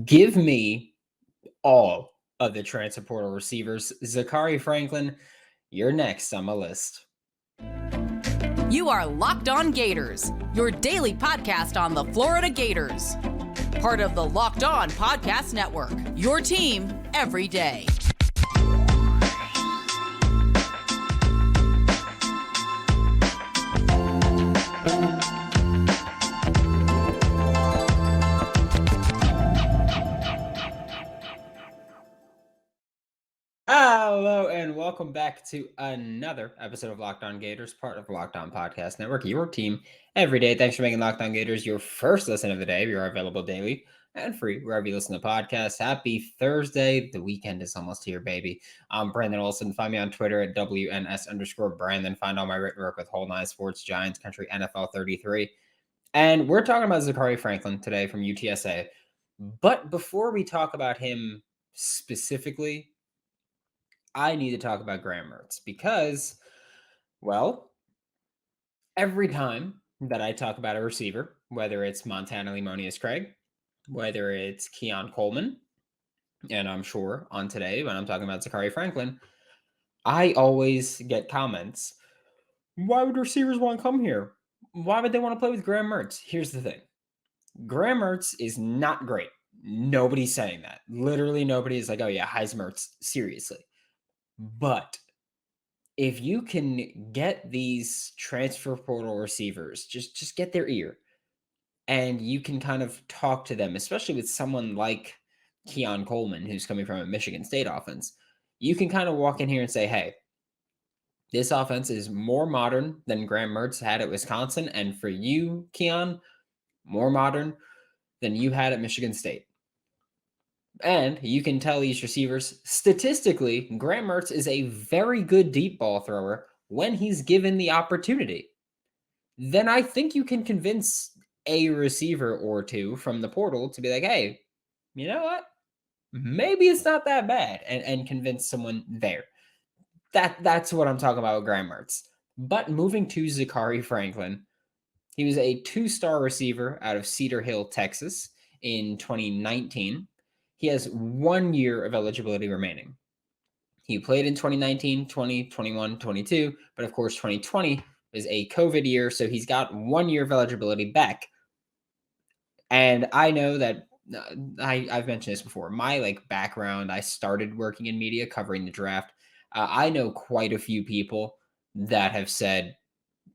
Give me all of the transfer portal receivers. Zakhari Franklin, you're next on my list. You are Locked On Gators, your daily podcast on the Florida Gators. Part of the Locked On Podcast Network, your team every day. Hello and welcome back to another episode of Locked On Gators, part of the Locked On Podcast Network, your team every day. Thanks for making Locked On Gators your first listen of the day. We are available daily and free wherever you listen to podcasts. Happy Thursday. The weekend is almost here, baby. I'm Brandon Olson. Find me on Twitter at WNS_Brandon. Find all my written work with Whole Nine Sports, Giants Country, NFL 33. And we're talking about Zakhari Franklin today from UTSA. But before we talk about him specifically, I need to talk about Graham Mertz because, well, every time that I talk about a receiver, whether it's Montana Limonius Craig, whether it's Keon Coleman, and I'm sure on today when I'm talking about Zakhari Franklin, I always get comments. Why would receivers want to come here? Why would they want to play with Graham Mertz? Here's the thing. Graham Mertz is not great. Nobody's saying that. Literally nobody is like, oh yeah, Heis Mertz, seriously. But if you can get these transfer portal receivers, just get their ear and you can kind of talk to them, especially with someone like Keon Coleman, who's coming from a Michigan State offense. You can kind of walk in here and say, hey, this offense is more modern than Graham Mertz had at Wisconsin. And for you, Keon, more modern than you had at Michigan State. And you can tell these receivers, statistically, Graham Mertz is a very good deep ball thrower when he's given the opportunity. Then I think you can convince a receiver or two from the portal to be like, hey, you know what? Maybe it's not that bad, and convince someone there. That's what I'm talking about with Graham Mertz. But moving to Zakhari Franklin, he was a 2-star receiver out of Cedar Hill, Texas in 2019. He has 1 year of eligibility remaining. He played in 2019, 20, 21, 22, but of course 2020 was a COVID year, so he's got 1 year of eligibility back. And I know that I've mentioned this before. My background, I started working in media covering the draft. I know quite a few people that have said,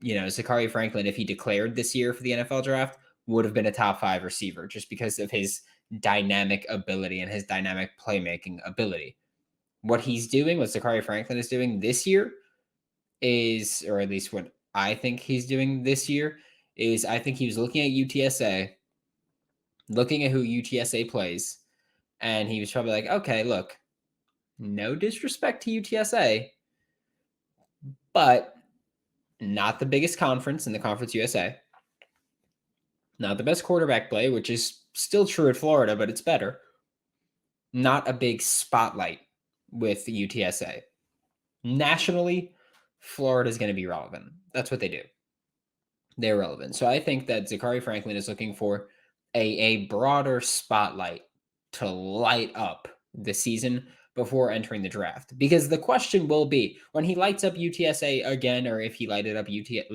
Zakhari Franklin, if he declared this year for the NFL draft, would have been a top 5 receiver just because of his dynamic ability and his dynamic playmaking ability. What he's doing, what Zakhari Franklin is doing this year is, or at least what I think he's doing this year, is I think he was looking at UTSA, looking at who UTSA plays, and he was probably like, okay, look, no disrespect to UTSA, but not the biggest conference in the Conference USA. Not the best quarterback play, which is still true at Florida, but it's better. Not a big spotlight with the UTSA. Nationally, Florida is going to be relevant. That's what they do. They're relevant. So I think that Zakhari Franklin is looking for a broader spotlight to light up the season before entering the draft. Because the question will be, when he lights up UTSA again, or if he lit up UTSA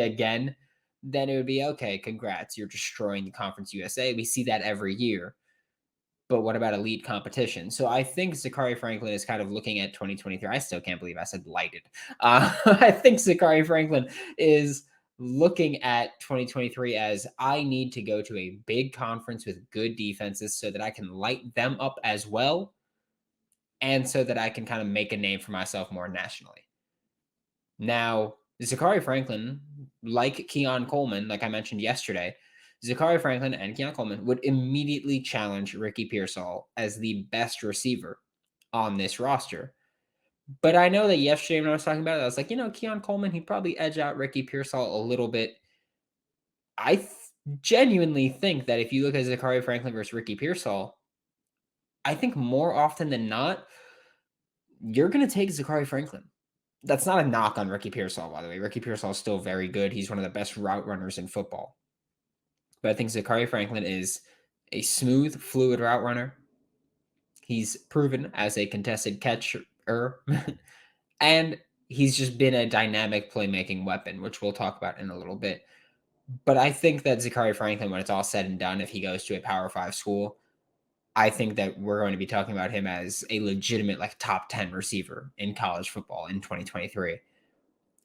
again, then it would be, okay, congrats, you're destroying the Conference USA. We see that every year. But what about elite competition? So I think Zakhari Franklin is kind of looking at 2023. I still can't believe I said lighted. I think Zakhari Franklin is looking at 2023 as, I need to go to a big conference with good defenses so that I can light them up as well, and so that I can kind of make a name for myself more nationally. Now, Zakhari Franklin, like Keon Coleman, like I mentioned yesterday, Zakhari Franklin and Keon Coleman would immediately challenge Ricky Pearsall as the best receiver on this roster. But I know that yesterday when I was talking about it, I was like, Keon Coleman, he'd probably edge out Ricky Pearsall a little bit. I genuinely think that if you look at Zakhari Franklin versus Ricky Pearsall, I think more often than not, you're going to take Zakhari Franklin. That's not a knock on Ricky Pearsall, by the way. Ricky Pearsall is still very good. He's one of the best route runners in football. But I think Zakhari Franklin is a smooth, fluid route runner. He's proven as a contested catcher, and he's just been a dynamic playmaking weapon, which we'll talk about in a little bit. But I think that Zakhari Franklin, when it's all said and done, if he goes to a Power 5 school, I think that we're going to be talking about him as a legitimate, like, top 10 receiver in college football in 2023.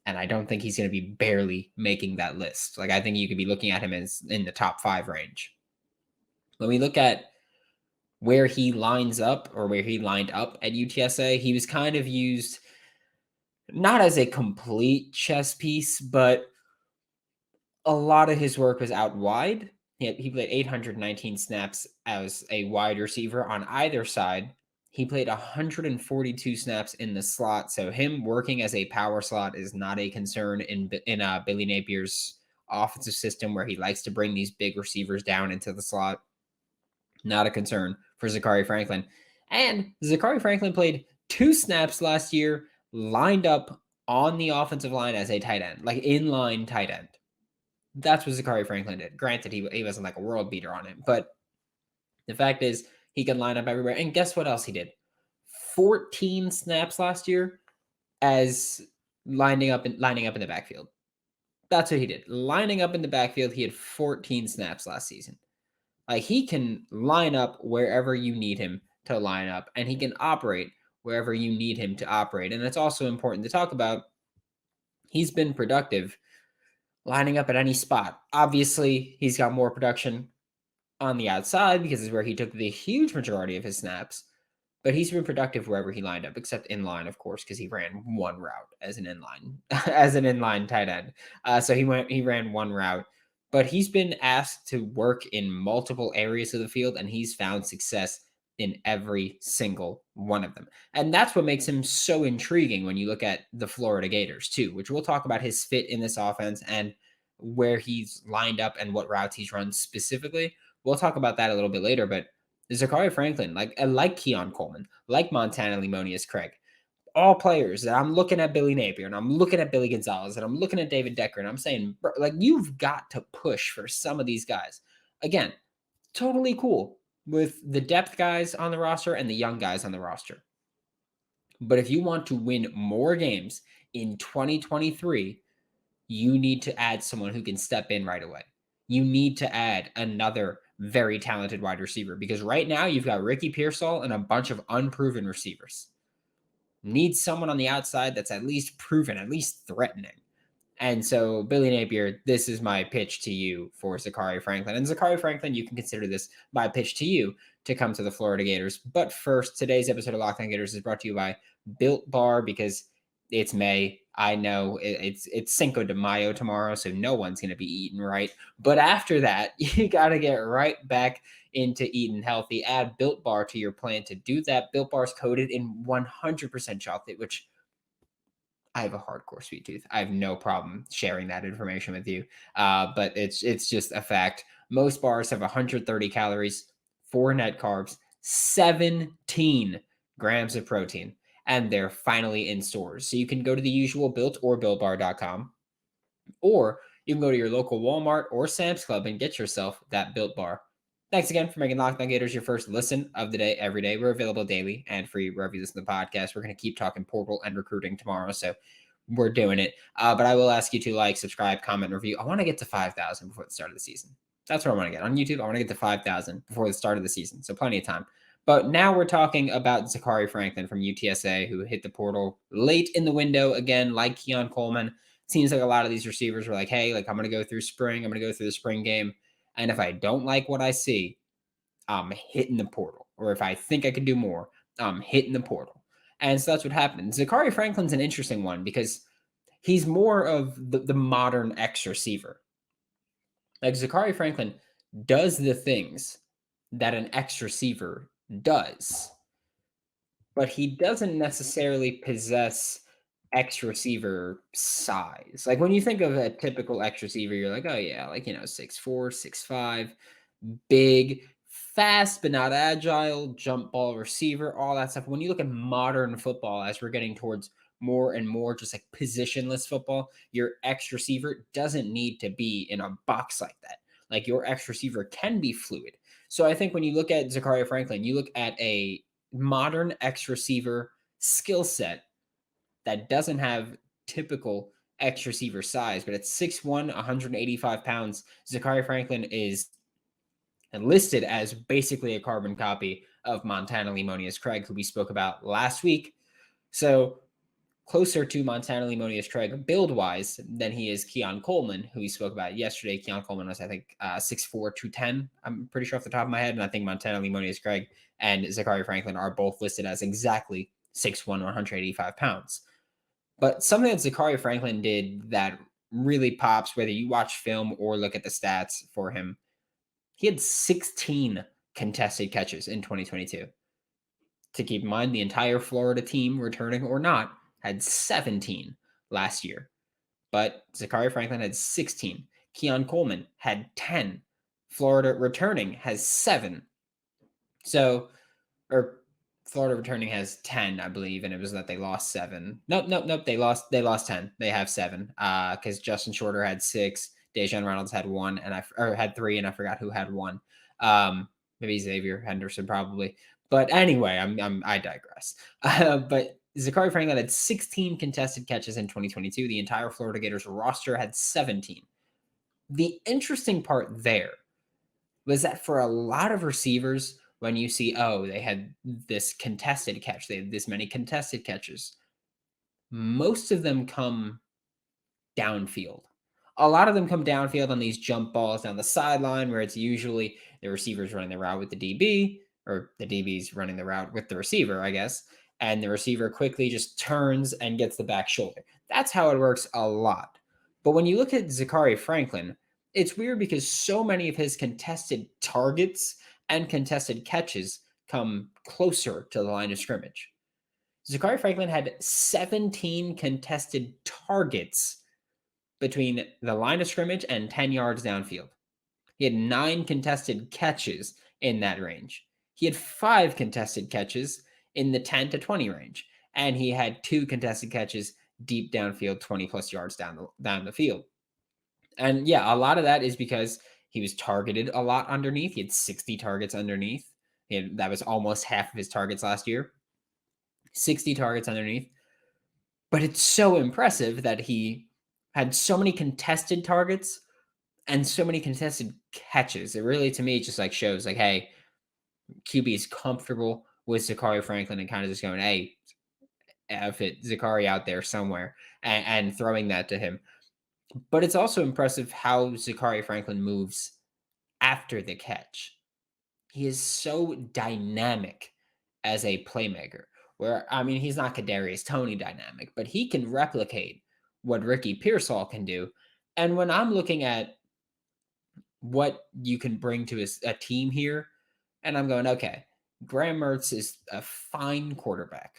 And I don't think he's going to be barely making that list. Like, I think you could be looking at him as in the top 5 range. When we look at where he lines up or where he lined up at UTSA, he was kind of used not as a complete chess piece, but a lot of his work was out wide. He played 819 snaps as a wide receiver on either side. He played 142 snaps in the slot. So him working as a power slot is not a concern in Billy Napier's offensive system, where he likes to bring these big receivers down into the slot. Not a concern for Zakhari Franklin. And Zakhari Franklin played 2 snaps last year, lined up on the offensive line as a tight end, like inline tight end. That's what Zakhari Franklin did. Granted, he wasn't like a world beater on it, but the fact is he can line up everywhere. And guess what else he did? 14 snaps last year as lining up in the backfield. That's what he did. Lining up in the backfield, he had 14 snaps last season. Like, he can line up wherever you need him to line up, and he can operate wherever you need him to operate. And it's also important to talk about. He's been productive lining up at any spot. Obviously, he's got more production on the outside because it's where he took the huge majority of his snaps. But he's been productive wherever he lined up, except in line, of course, because he ran one route as an inline tight end. So he ran one route, but he's been asked to work in multiple areas of the field, and he's found success in every single one of them. And that's what makes him so intriguing when you look at the Florida Gators too, which we'll talk about his fit in this offense and where he's lined up and what routes he's run specifically. We'll talk about that a little bit later, but Zakhari Franklin, like Keon Coleman, like Montana Limonius Craig, all players that I'm looking at Billy Napier and I'm looking at Billy Gonzalez and I'm looking at David Decker and I'm saying, bro, like, you've got to push for some of these guys. Again, totally cool with the depth guys on the roster and the young guys on the roster. But if you want to win more games in 2023, you need to add someone who can step in right away. You need to add another very talented wide receiver, because right now you've got Ricky Pearsall and a bunch of unproven receivers. Need someone on the outside that's at least proven, at least threatening. And so, Billy Napier, this is my pitch to you for Zakhari Franklin. And Zakhari Franklin, you can consider this my pitch to you to come to the Florida Gators. But first, today's episode of Locked On Gators is brought to you by Built Bar, because it's May. I know it's Cinco de Mayo tomorrow, so no one's going to be eating right. But after that, you got to get right back into eating healthy. Add Built Bar to your plan to do that. Built Bar is coated in 100% chocolate, which I have a hardcore sweet tooth. I have no problem sharing that information with you. But it's just a fact. Most bars have 130 calories, 4 net carbs, 17 grams of protein, and they're finally in stores. So you can go to the usual Built or BuiltBar.com, or you can go to your local Walmart or Sam's Club and get yourself that Built Bar. Thanks again for making Locked On Gators your first listen of the day every day. We're available daily and free wherever you listen to the podcast. We're going to keep talking portal and recruiting tomorrow, so we're doing it. But I will ask you to like, subscribe, comment, review. I want to get to 5,000 before the start of the season. That's what I want to get on YouTube. I want to get to 5,000 before the start of the season, so plenty of time. But now we're talking about Zakhari Franklin from UTSA, who hit the portal late in the window again, like Keon Coleman. Seems like a lot of these receivers were like, hey, like, I'm going to go through spring. I'm going to go through the spring game. And if I don't like what I see, I'm hitting the portal. Or if I think I could do more, I'm hitting the portal. And so that's what happened. Zakhari Franklin's an interesting one because he's more of the modern X receiver. Like, Zakhari Franklin does the things that an X receiver does, but he doesn't necessarily possess X receiver size. Like, when you think of a typical X receiver, you're like, oh yeah, like, 6'4", 6'5", big, fast but not agile, jump ball receiver, all that stuff. When you look at modern football, as we're getting towards more and more just like positionless football, your X receiver doesn't need to be in a box like that. Like your X receiver can be fluid. So I think when you look at Zakhari Franklin, you look at a modern X receiver skill set that doesn't have typical X receiver size, but at 6'1", 185 pounds, Zakhari Franklin is listed as basically a carbon copy of Montana Limonius Craig, who we spoke about last week. So closer to Montana Limonius Craig build-wise than he is Keon Coleman, who we spoke about yesterday. Keon Coleman was, I think, 6'4", 210, I'm pretty sure off the top of my head. And I think Montana Limonius Craig and Zakhari Franklin are both listed as exactly 6'1", 185 pounds. But something that Zakhari Franklin did that really pops, whether you watch film or look at the stats for him, he had 16 contested catches in 2022. To keep in mind, the entire Florida team, returning or not, had 17 last year. But Zakhari Franklin had 16. Keon Coleman had 10. Florida returning has 7. So, or Florida returning has 10, I believe, and it was that they lost 7. Nope. They lost 10. They have 7. Because Justin Shorter had 6, Dejan Reynolds had 1, and had 3, and I forgot who had 1. Maybe Xavier Henderson, probably. But anyway, I digress. But Zakhari Franklin had 16 contested catches in 2022. The entire Florida Gators roster had 17. The interesting part there was that for a lot of receivers, when you see, oh, they had this contested catch, they had this many contested catches, most of them come downfield. A lot of them come downfield on these jump balls down the sideline, where it's usually the receiver's running the route with the DB, or the DB's running the route with the receiver, I guess. And the receiver quickly just turns and gets the back shoulder. That's how it works a lot. But when you look at Zakhari Franklin, it's weird because so many of his contested targets and contested catches come closer to the line of scrimmage. Zakhari Franklin had 17 contested targets between the line of scrimmage and 10 yards downfield. He had 9 contested catches in that range. He had 5 contested catches in the 10 to 20 range. And he had 2 contested catches deep downfield, 20 plus yards down the field. And yeah, a lot of that is because he was targeted a lot underneath. He had 60 targets underneath. That was almost half of his targets last year. 60 targets underneath. But it's so impressive that he had so many contested targets and so many contested catches. It really, to me, just like shows like, hey, QB is comfortable with Zakhari Franklin and kind of just going, hey, F it, Zakari out there somewhere, and throwing that to him. But it's also impressive how Zakhari Franklin moves after the catch. He is so dynamic as a playmaker. Where, I mean, he's not Kadarius Toney dynamic, but he can replicate what Ricky Pearsall can do. And when I'm looking at what you can bring to a team here, and I'm going, okay, Graham Mertz is a fine quarterback.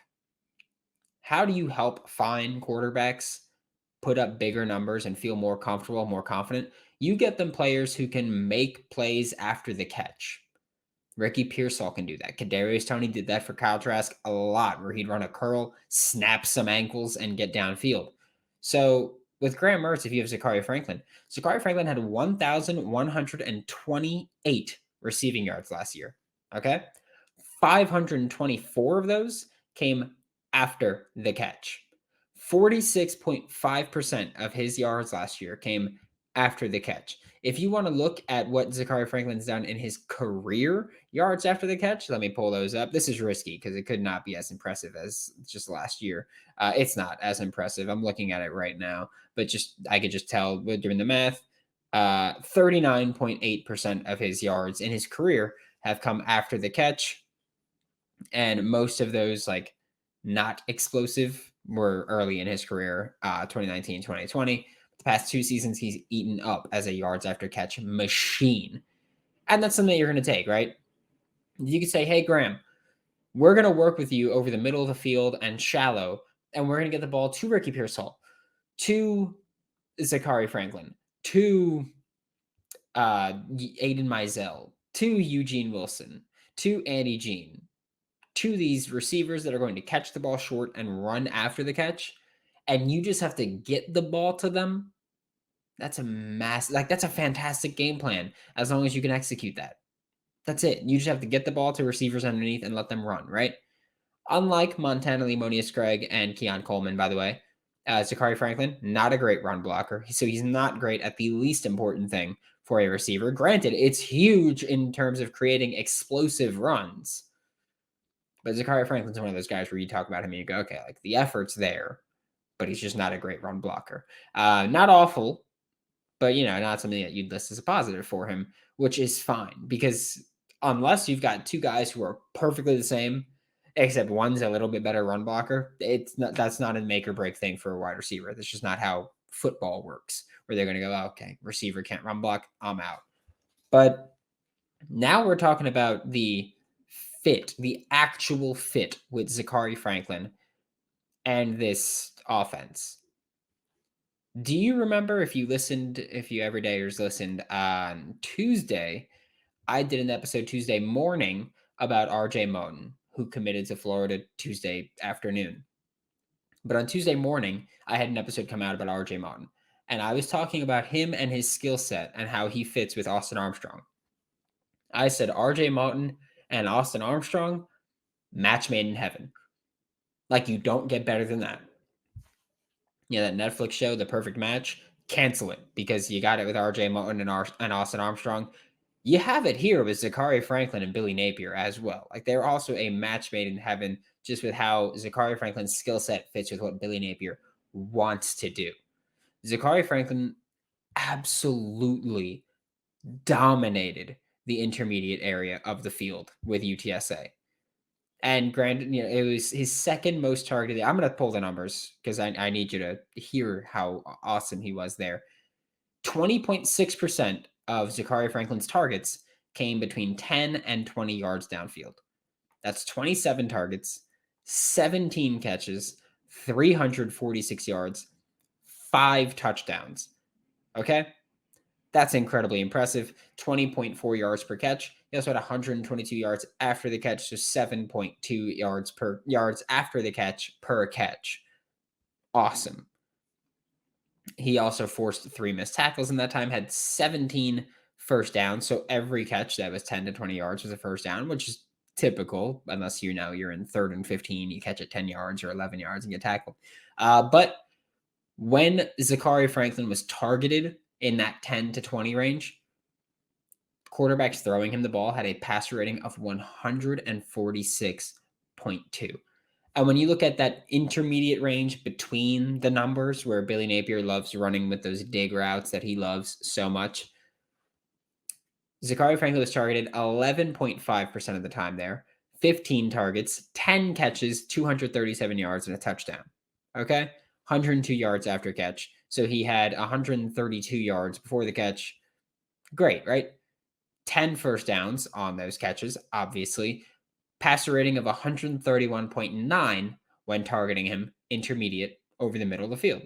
How do you help fine quarterbacks put up bigger numbers and feel more comfortable, more confident? You get them players who can make plays after the catch. Ricky Pearsall can do that. Kadarius Toney did that for Kyle Trask a lot, where he'd run a curl, snap some ankles, and get downfield. So with Graham Mertz, if you have Zakhari Franklin had 1,128 receiving yards last year. Okay? 524 of those came after the catch. 46.5% of his yards last year came after the catch. If you want to look at what Zakhari Franklin's done in his career yards after the catch, let me pull those up. This is risky because it could not be as impressive as just last year. It's not as impressive. I'm looking at it right now, but I could just tell doing the math. 39.8% of his yards in his career have come after the catch, and most of those not explosive were early in his career, 2019, 2020. The past 2 seasons, he's eaten up as a yards after catch machine. And that's something that you're going to take, right? You could say, hey, Graham, we're going to work with you over the middle of the field and shallow, and we're going to get the ball to Ricky Pearsall, to Zakhari Franklin, to Aiden Mizell, to Eugene Wilson, to Andy Jean, to these receivers that are going to catch the ball short and run after the catch, and you just have to get the ball to them. That's a that's a fantastic game plan as long as you can execute that. That's it. You just have to get the ball to receivers underneath and let them run, right? Unlike Montana Lemonius Gregg and Keon Coleman, by the way, Zakhari Franklin, not a great run blocker. So he's not great at the least important thing for a receiver. Granted, it's huge in terms of creating explosive runs. But Zakhari Franklin's one of those guys where you talk about him and you go, okay, like the effort's there, but he's just not a great run blocker. Not awful, but not something that you'd list as a positive for him, which is fine because unless you've got two guys who are perfectly the same, except one's a little bit better run blocker, that's not a make or break thing for a wide receiver. That's just not how football works, where they're going to go, oh, okay, receiver can't run block, I'm out. But now we're talking about the actual fit with Zakhari Franklin and this offense. Do you remember if you everydayers listened on Tuesday, I did an episode Tuesday morning about RJ Moten, who committed to Florida Tuesday afternoon. But on Tuesday morning, I had an episode come out about RJ Moten. And I was talking about him and his skill set and how he fits with Austin Armstrong. I said RJ Moten and Austin Armstrong, match made in heaven. Like, you don't get better than that. That Netflix show, The Perfect Match, cancel it because you got it with RJ Moten and Austin Armstrong. You have it here with Zakhari Franklin and Billy Napier as well. Like, they're also a match made in heaven just with how Zakhari Franklin's skill set fits with what Billy Napier wants to do. Zakhari Franklin absolutely dominated the intermediate area of the field with UTSA. And granted, it was his second most targeted. I'm going to pull the numbers because I need you to hear how awesome he was there. 20.6% of Zakhari Franklin's targets came between 10 and 20 yards downfield. That's 27 targets, 17 catches, 346 yards, 5 touchdowns. Okay? That's incredibly impressive. 20.4 yards per catch. He also had 122 yards after the catch, so 7.2 yards after the catch per catch. Awesome. He also forced 3 missed tackles in that time, had 17 first downs. So every catch that was 10 to 20 yards was a first down, which is typical, unless you're in 3rd and 15, you catch it 10 yards or 11 yards and get tackled. But when Zakhari Franklin was targeted in that 10 to 20 range, quarterbacks throwing him the ball had a passer rating of 146.2. And when you look at that intermediate range between the numbers where Billy Napier loves running with those dig routes that he loves so much, Zakhari Franklin was targeted 11.5% of the time there, 15 targets, 10 catches, 237 yards, and a touchdown. Okay? 102 yards after catch. So he had 132 yards before the catch. Great, right? 10 first downs on those catches, obviously. Passer rating of 131.9 when targeting him intermediate over the middle of the field.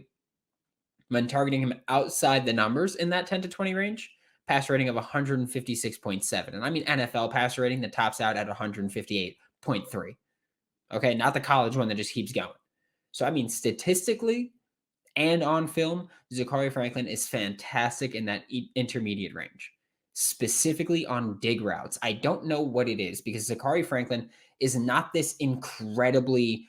When targeting him outside the numbers in that 10 to 20 range, passer rating of 156.7. And I mean NFL passer rating that tops out at 158.3. Okay, not the college one that just keeps going. So I mean, statistically and on film, Zakhari Franklin is fantastic in that intermediate range, specifically on dig routes. I don't know what it is because Zakhari Franklin is not this incredibly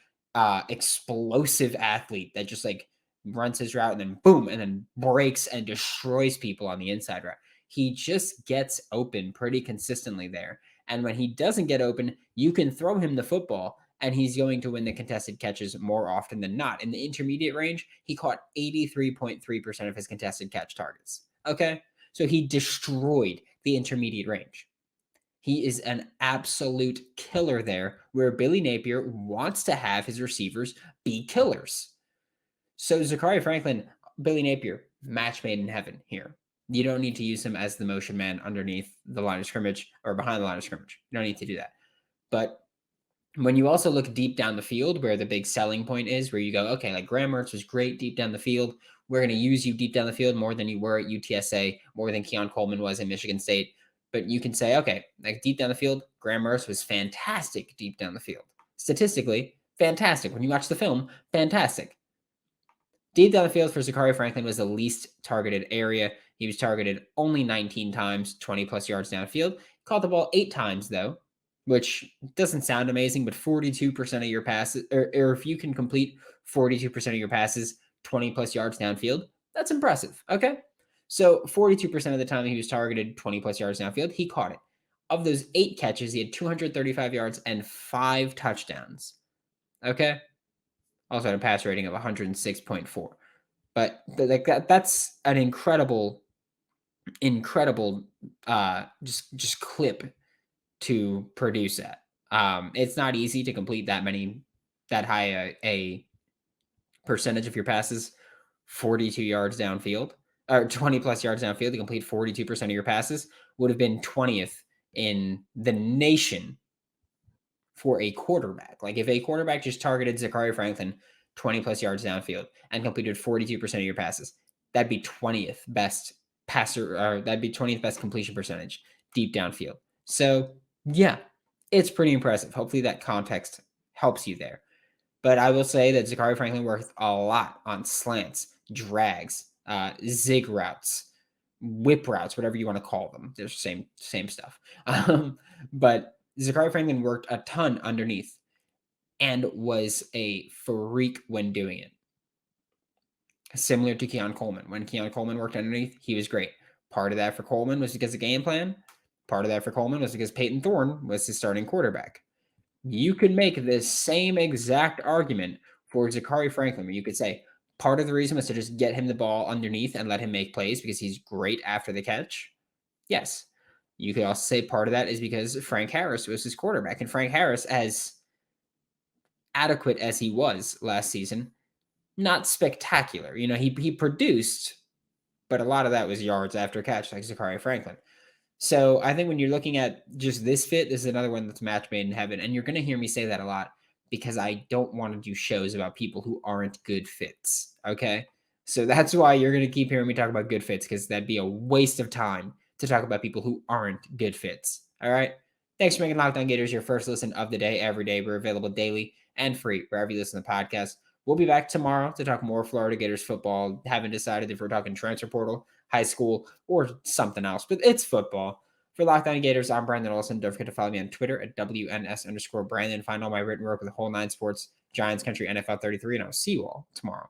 explosive athlete that just like runs his route and then boom, and then breaks and destroys people on the inside route. He just gets open pretty consistently there. And when he doesn't get open, you can throw him the football and he's going to win the contested catches more often than not. In the intermediate range, he caught 83.3% of his contested catch targets. Okay? So he destroyed the intermediate range. He is an absolute killer there, where Billy Napier wants to have his receivers be killers. So Zakhari Franklin, Billy Napier, match made in heaven here. You don't need to use him as the motion man underneath the line of scrimmage or behind the line of scrimmage. You don't need to do that. But when you also look deep down the field, where the big selling point is, where you go, okay, like Graham Mertz was great deep down the field. We're going to use you deep down the field more than you were at UTSA, more than Keon Coleman was in Michigan State. But you can say, okay, like deep down the field, Graham Mertz was fantastic deep down the field. Statistically, fantastic. When you watch the film, fantastic. Deep down the field for Zakhari Franklin was the least targeted area. He was targeted only 19 times, 20 plus yards downfield. Caught the ball 8 times, though, which doesn't sound amazing, but 42% of your passes, or if you can complete 42% of your passes, 20 plus yards downfield, that's impressive. Okay. So 42% of the time he was targeted 20 plus yards downfield, he caught it. Of those 8 catches, he had 235 yards and 5 touchdowns. Okay. Also had a pass rating of 106.4. But that's an incredible just clip to produce that. It's not easy to complete that high a percentage of your passes 42 yards downfield or 20 plus yards downfield to complete 42% of your passes would have been 20th in the nation for a quarterback. Like if a quarterback just targeted Zakhari Franklin 20 plus yards downfield and completed 42% of your passes, that'd be 20th best passer, or that'd be 20th best completion percentage deep downfield. So yeah, it's pretty impressive. Hopefully that context helps you there. But I will say that Zakhari Franklin worked a lot on slants, drags, zig routes, whip routes, whatever you want to call them. They're same stuff. But Zakhari Franklin worked a ton underneath and was a freak when doing it. Similar to Coleman. When Coleman worked underneath, he was great. Part of that for Coleman was because of game plan. Part of that for Coleman was because Peyton Thorne was his starting quarterback. You could make the same exact argument for Zakhari Franklin, where you could say part of the reason was to just get him the ball underneath and let him make plays because he's great after the catch. Yes. You could also say part of that is because Frank Harris was his quarterback. And Frank Harris, as adequate as he was last season, not spectacular. He produced, but a lot of that was yards after catch, like Zakhari Franklin. So I think when you're looking at just this fit, this is another one that's match made in heaven. And you're going to hear me say that a lot because I don't want to do shows about people who aren't good fits. Okay. So that's why you're going to keep hearing me talk about good fits, because that'd be a waste of time to talk about people who aren't good fits. All right. Thanks for making Locked On Gators your first listen of the day every day. We're available daily and free wherever you listen to the podcast. We'll be back tomorrow to talk more Florida Gators football. Haven't decided if we're talking transfer portal, high school, or something else, but it's football. For Locked On Gators, I'm Brandon Olson. Don't forget to follow me on Twitter at WNS_Brandon. Find all my written work with the whole 9 sports, Giants Country, NFL 33, and I'll see you all tomorrow.